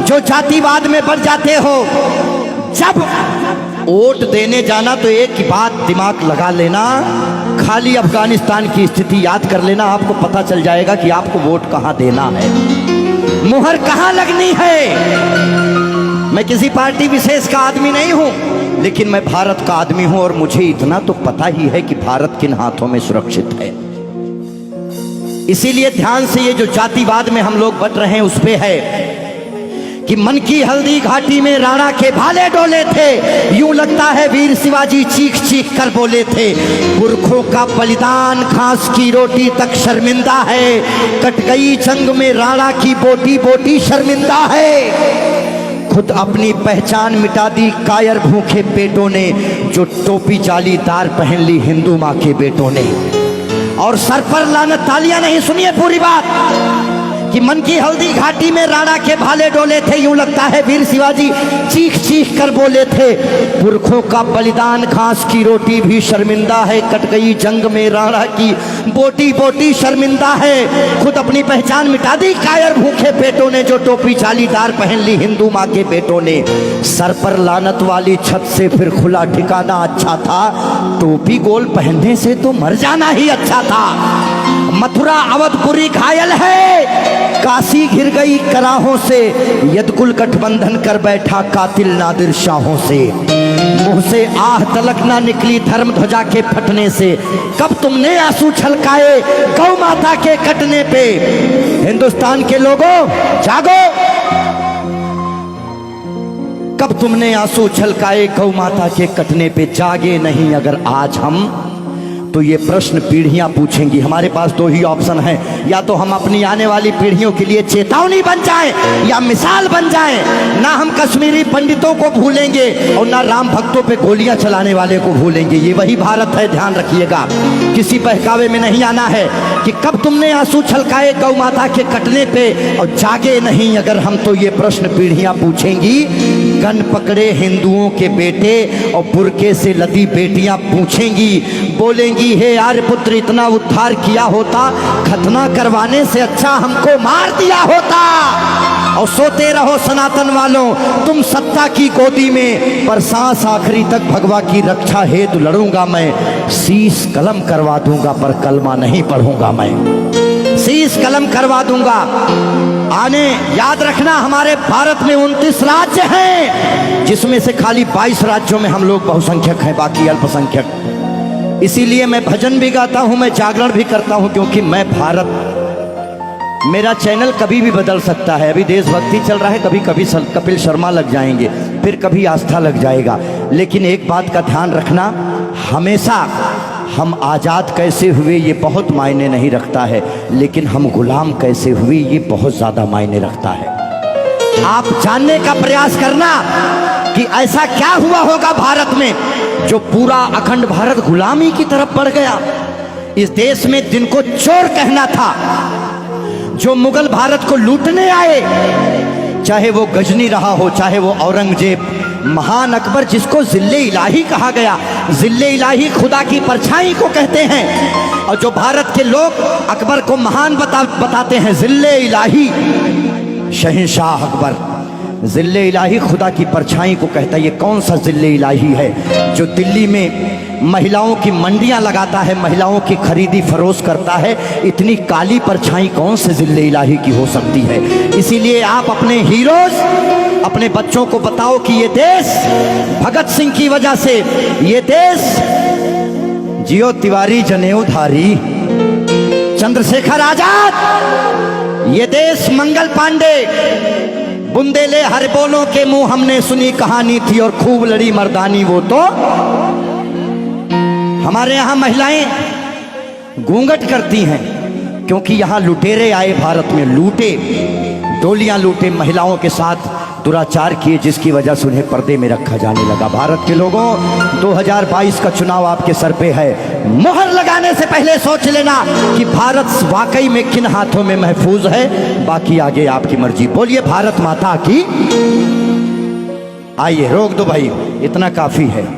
जो जातिवाद में बढ़ जाते हो, जब वोट देने जाना तो एक ही बात दिमाग लगा लेना, खाली अफगानिस्तान की स्थिति याद कर लेना, आपको पता चल जाएगा कि आपको वोट कहां देना है, मुहर कहां लगनी है। मैं किसी पार्टी विशेष का आदमी नहीं हूं, लेकिन मैं भारत का आदमी हूं और मुझे इतना तो पता ही है कि भारत किन हाथों में सुरक्षित है। इसीलिए ध्यान से ये जो जातिवाद में हम लोग बट रहे हैं उस पे है कि मन की हल्दी घाटी में राणा के भाले डोले थे, यूं लगता है वीर शिवाजी चीख चीख कर बोले थे। पुरखों का बलिदान घास की रोटी तक शर्मिंदा है, कट गई जंग में राणा की बोटी बोटी शर्मिंदा है। खुद अपनी पहचान मिटा दी कायर भूखे पेटों ने, जो टोपी जालीदार पहन ली हिंदू माँ के बेटों ने। और सर पर लानत, तालियां नहीं, सुनिए पूरी बात, कि मन की हल्दी घाटी में राणा के भाले डोले थे, यूं लगता है वीर शिवाजी चीख चीख कर बोले थे। पुरखों का बलिदान घास की रोटी भी शर्मिंदा है, कट गई जंग में राणा की बोटी बोटी शर्मिंदा है। खुद अपनी पहचान मिटा दी कायर भूखे पेटों ने, जो टोपी जालीदार पहन ली हिंदू माँ के बेटों ने। सर पर लानत वाली छत से फिर खुला ठिकाना अच्छा था, टोपी गोल पहनने से तो मर जाना ही अच्छा था। मथुरा अवधपुरी घायल है, काशी घिर गई कराहों से, यदकुल गठबंधन कर बैठा कातिल नादिर शाहों से। मुंह से आह तलक ना निकली धर्म ध्वजा के फटने से, कब तुमने आंसू छलकाए गौ माता के कटने पे। हिंदुस्तान के लोगों जागो, कब तुमने आंसू छलकाए गौ माता के कटने पे। जागे नहीं अगर आज हम, तो ये प्रश्न पीढ़ियां पूछेंगी। हमारे पास दो ही ऑप्शन है, या तो हम अपनी आने वाली पीढ़ियों के लिए चेतावनी बन जाएं या मिसाल बन जाएं। ना हम कश्मीरी पंडितों को भूलेंगे और ना राम भक्तों पे गोलियां चलाने वाले को भूलेंगे। ये वही भारत है, ध्यान रखिएगा, किसी बहकावे में नहीं आना है। कि कब तुमने आंसू छलकाए गौ माता के कटने पे, और जागे नहीं अगर हम, तो ये प्रश्न पीढ़ियां पूछेंगी। गन पकड़े हिंदुओं के बेटे और बुरके से लदी बेटियां पूछेंगी, बोलेंगी हे आर्य पुत्र इतना उद्धार किया होता, खतना करवाने से अच्छा हमको मार दिया होता। और सोते रहो सनातन वालों तुम सत्ता की गोदी में, पर सांस आखिरी तक भगवा की रक्षा हेतु लड़ूंगा मैं। शीश कलम करवा दूंगा पर कलमा नहीं पढ़ूंगा मैं, शीश कलम करवा दूंगा। आने याद रखना, हमारे भारत में 29 राज्य हैं, जिसमें से खाली 22 राज्यों में हम लोग बहुसंख्यक हैं, बाकी अल्पसंख्यक। इसीलिए मैं भजन भी गाता हूं, मैं जागरण भी करता हूं, क्योंकि मैं भारत, मेरा चैनल कभी भी बदल सकता है। अभी देशभक्ति चल रहा है, कभी कभी कपिल शर्मा लग जाएंगे, फिर कभी आस्था लग जाएगा। लेकिन एक बात का ध्यान रखना, हमेशा हम आज़ाद कैसे हुए ये बहुत मायने नहीं रखता है, लेकिन हम गुलाम कैसे हुए ये बहुत ज़्यादा मायने रखता है। आप जानने का प्रयास करना कि ऐसा क्या हुआ होगा भारत में जो पूरा अखंड भारत गुलामी की तरफ बढ़ गया। इस देश में जिनको चोर कहना था, जो मुगल भारत को लूटने आए, चाहे वो गजनी रहा हो, चाहे वो औरंगजेब, महान अकबर जिसको जिल्ले इलाही कहा गया, जिल्ले इलाही खुदा की परछाई को कहते हैं। और जो भारत के लोग अकबर को महान बताते हैं, जिल्ले इलाही, शहंशाह अकबर, जिल्ले इलाही खुदा की परछाई को कहता है। ये कौन सा जिल्ले इलाही है जो दिल्ली में महिलाओं की मंडियां लगाता है, महिलाओं की खरीदी फरोश करता है? इतनी काली परछाई कौन से जिल्ले इलाही की हो सकती है? इसीलिए आप अपने हीरोज, अपने बच्चों को बताओ कि ये देश भगत सिंह की वजह से, ये देश जियो तिवारी जनेऊधारी, चंद्रशेखर आजाद, ये देश मंगल पांडे, बुंदेले हर बोलों के मुंह हमने सुनी कहानी थी और खूब लड़ी मर्दानी वो तो। हमारे यहाँ महिलाएं घूंघट करती हैं क्योंकि यहाँ लुटेरे आए भारत में, लूटे, डोलियां लूटे, महिलाओं के साथ दुराचार किए, जिसकी वजह से उन्हें पर्दे में रखा जाने लगा। भारत के लोगों, 2022 का चुनाव आपके सर पे है। मोहर लगाने से पहले सोच लेना कि भारत वाकई में किन हाथों में महफूज है। बाकी आगे आपकी मर्जी। बोलिए भारत माता की। आइए, रोक दो भाई, इतना काफी है।